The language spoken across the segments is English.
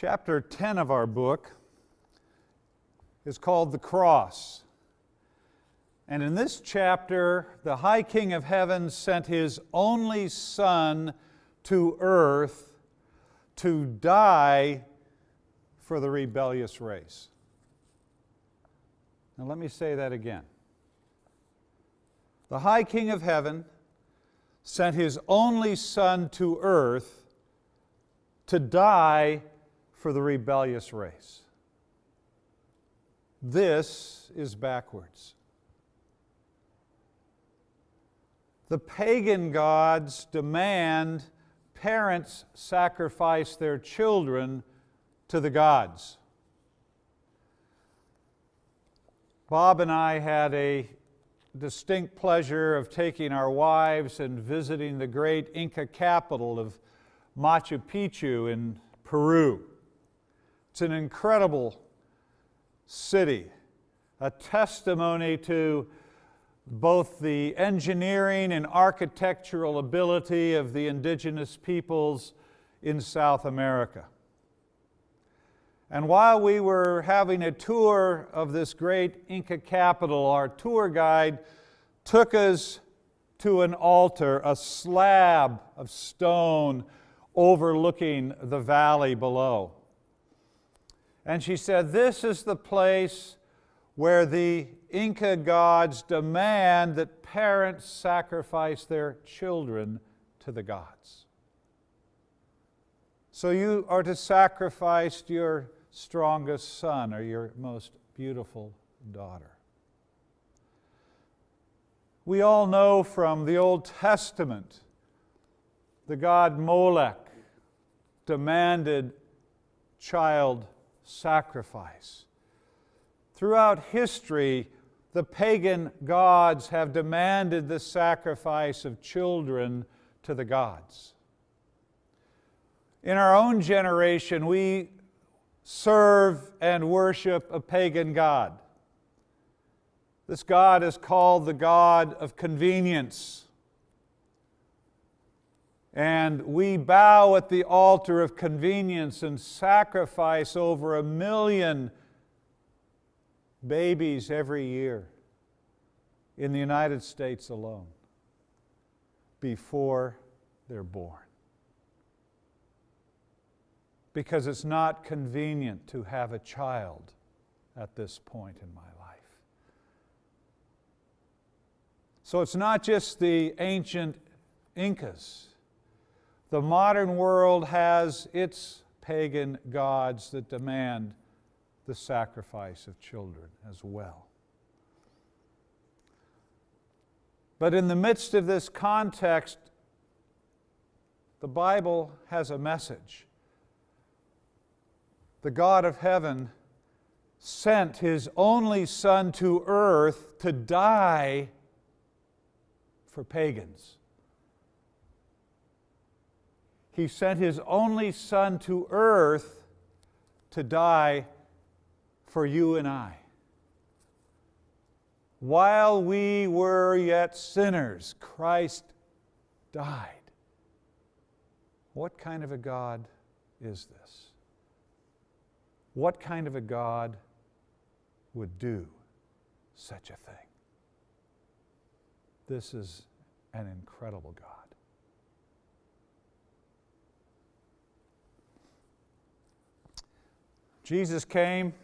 Chapter 10 of our book is called The Cross. And in this chapter, the High King of Heaven sent His only Son to earth to die for the rebellious race. Now let me say that again. The High King of Heaven sent His only Son to earth to die for the rebellious race. This is backwards. The pagan gods demand parents sacrifice their children to the gods. Bob and I had a distinct pleasure of taking our wives and visiting the great Inca capital of Machu Picchu in Peru. It's an incredible city, a testimony to both the engineering and architectural ability of the indigenous peoples in South America. And while we were having a tour of this great Inca capital, our tour guide took us to an altar, a slab of stone overlooking the valley below. And she said, "This is the place where the Inca gods demand that parents sacrifice their children to the gods. So you are to sacrifice your strongest son or your most beautiful daughter." We all know from the Old Testament the god Molech demanded child sacrifice. Throughout history, the pagan gods have demanded the sacrifice of children to the gods. In our own generation, we serve and worship a pagan god. This god is called the god of convenience. And we bow at the altar of convenience and sacrifice over 1 million babies every year in the United States alone before they're born. Because it's not convenient to have a child at this point in my life. So it's not just the ancient Incas. The modern world has its pagan gods that demand the sacrifice of children as well. But in the midst of this context, the Bible has a message. The God of heaven sent His only Son to earth to die for pagans. He sent His only Son to earth to die for you and I. While we were yet sinners, Christ died. What kind of a God is this? What kind of a God would do such a thing? This is an incredible God. Jesus came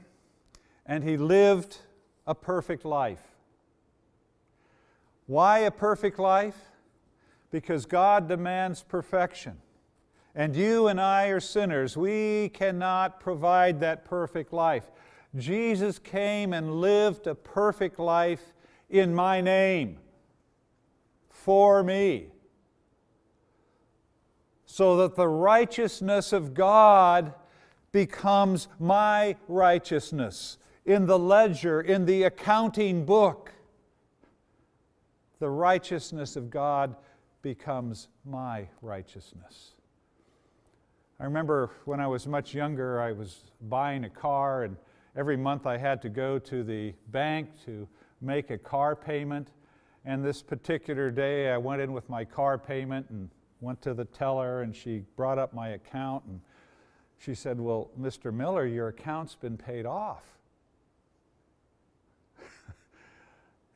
and He lived a perfect life. Why a perfect life? Because God demands perfection. And you and I are sinners. We cannot provide that perfect life. Jesus came and lived a perfect life in my name, for me, so that the righteousness of God becomes my righteousness. In the ledger, in the accounting book, the righteousness of God becomes my righteousness. I remember when I was much younger, I was buying a car, and every month I had to go to the bank to make a car payment. And this particular day, I went in with my car payment and went to the teller, and she brought up my account, and She said, "Well, Mr. Miller, your account's been paid off."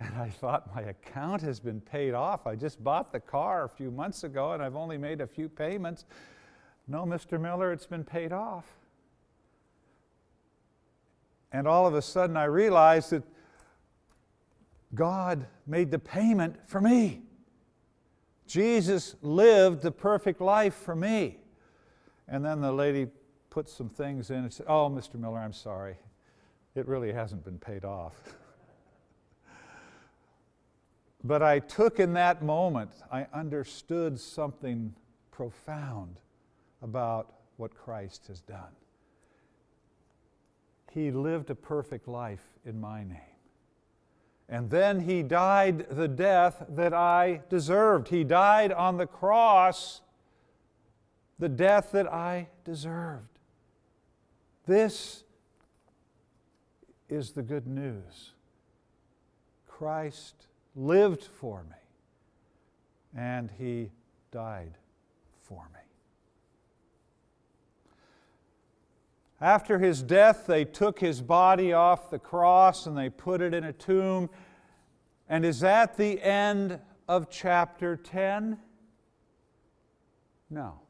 And I thought, my account has been paid off. I just bought the car a few months ago and I've only made a few payments. No, Mr. Miller, it's been paid off. And all of a sudden I realized that God made the payment for me. Jesus lived the perfect life for me. And then the lady put some things in and said, "Oh, Mr. Miller, I'm sorry. It really hasn't been paid off." But I took in that moment, I understood something profound about what Christ has done. He lived a perfect life in my name. And then He died the death that I deserved. He died on the cross, the death that I deserved. This is the good news. Christ lived for me, and He died for me. After His death, they took His body off the cross and they put it in a tomb. And is that the end of chapter 10? No.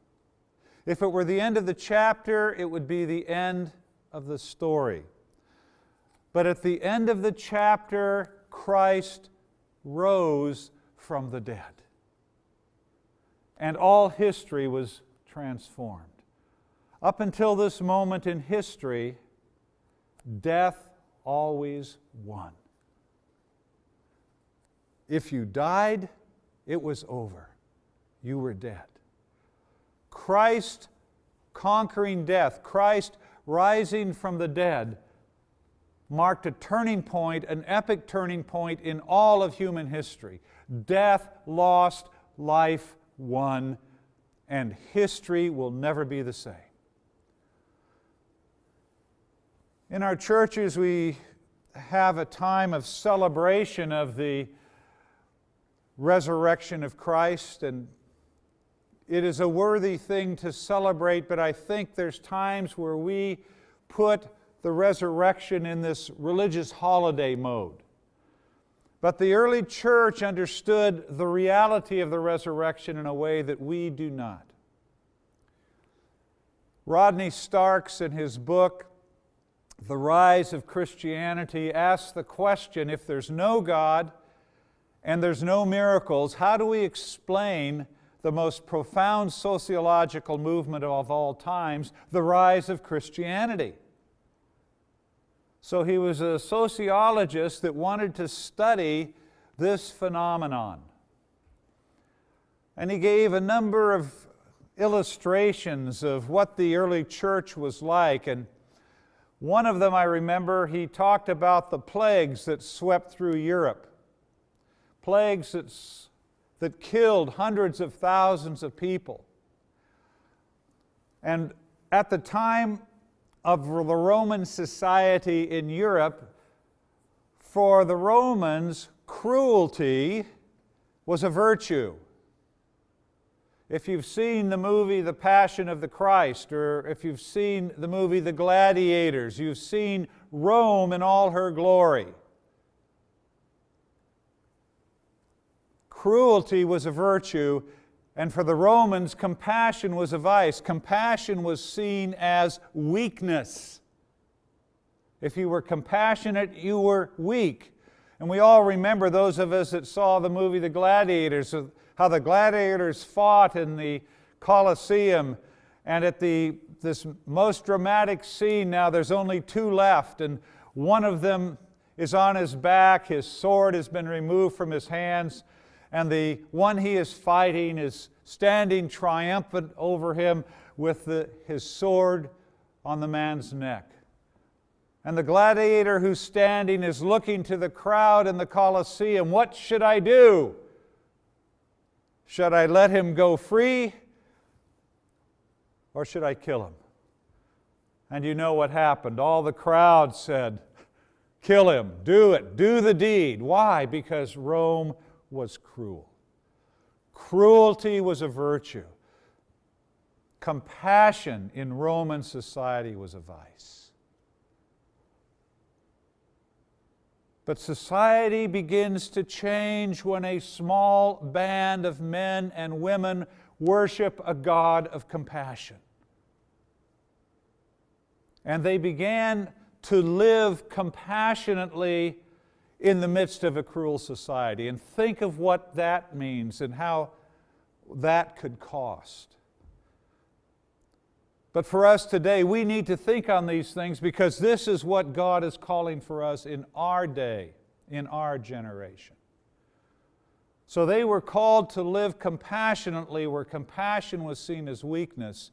If it were the end of the chapter, it would be the end of the story. But at the end of the chapter, Christ rose from the dead. And all history was transformed. Up until this moment in history, death always won. If you died, it was over. You were dead. Christ conquering death, Christ rising from the dead, marked a turning point, an epic turning point in all of human history. Death lost, life won, and history will never be the same. In our churches, we have a time of celebration of the resurrection of Christ, and it is a worthy thing to celebrate, but I think there's times where we put the resurrection in this religious holiday mode. But the early church understood the reality of the resurrection in a way that we do not. Rodney Starks, in his book, The Rise of Christianity, asks the question, if there's no God and there's no miracles, how do we explain the most profound sociological movement of all times, the rise of Christianity? So he was a sociologist that wanted to study this phenomenon. And he gave a number of illustrations of what the early church was like. And one of them, I remember, he talked about the plagues that swept through Europe. Plagues that killed hundreds of thousands of people. And at the time of the Roman society in Europe, for the Romans, cruelty was a virtue. If you've seen the movie The Passion of the Christ, or if you've seen the movie The Gladiators, you've seen Rome in all her glory. Cruelty was a virtue, and for the Romans, compassion was a vice. Compassion was seen as weakness. If you were compassionate, you were weak. And we all remember, those of us that saw the movie The Gladiators, how the gladiators fought in the Colosseum. And at this most dramatic scene now, there's only two left, and one of them is on his back. His sword has been removed from his hands. And the one he is fighting is standing triumphant over him with his sword on the man's neck. And the gladiator who's standing is looking to the crowd in the Colosseum. What should I do? Should I let him go free? Or should I kill him? And you know what happened. All the crowd said, kill him, do it, do the deed. Why? Because Rome was cruel. Cruelty was a virtue. compassion in Roman society was a vice. But society begins to change when a small band of men and women worship a God of compassion. And they began to live compassionately in the midst of a cruel society. And think of what that means and how that could cost. But for us today, we need to think on these things because this is what God is calling for us in our day, in our generation. So they were called to live compassionately where compassion was seen as weakness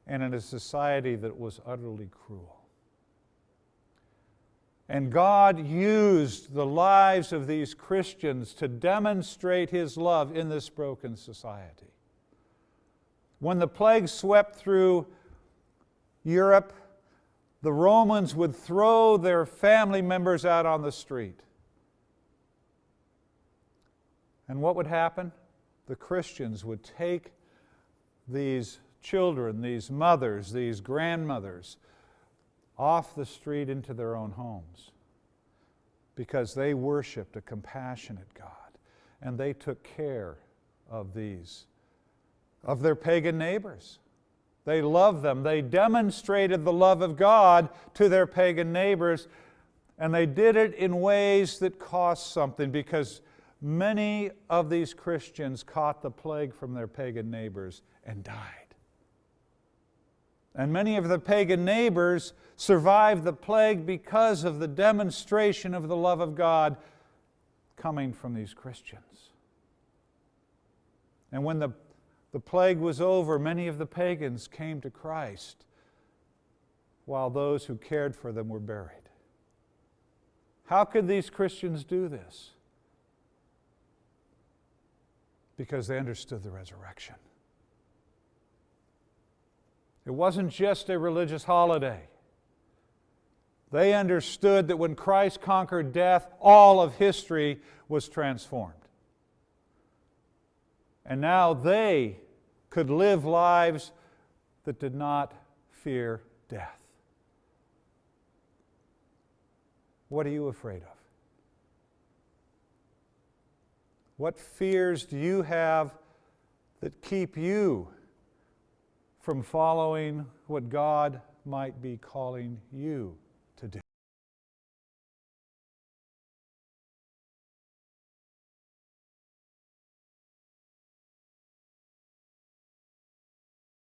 and in a society that was utterly cruel. And God used the lives of these Christians to demonstrate His love in this broken society. When the plague swept through Europe, the Romans would throw their family members out on the street. And what would happen? The Christians would take these children, these mothers, these grandmothers, off the street into their own homes because they worshiped a compassionate God and they took care of their pagan neighbors. They loved them. They demonstrated the love of God to their pagan neighbors, and they did it in ways that cost something because many of these Christians caught the plague from their pagan neighbors and died. And many of the pagan neighbors survived the plague because of the demonstration of the love of God coming from these Christians. And when the plague was over, many of the pagans came to Christ while those who cared for them were buried. How could these Christians do this? Because they understood the resurrection. It wasn't just a religious holiday. They understood that when Christ conquered death, all of history was transformed. And now they could live lives that did not fear death. What are you afraid of? What fears do you have that keep you from following what God might be calling you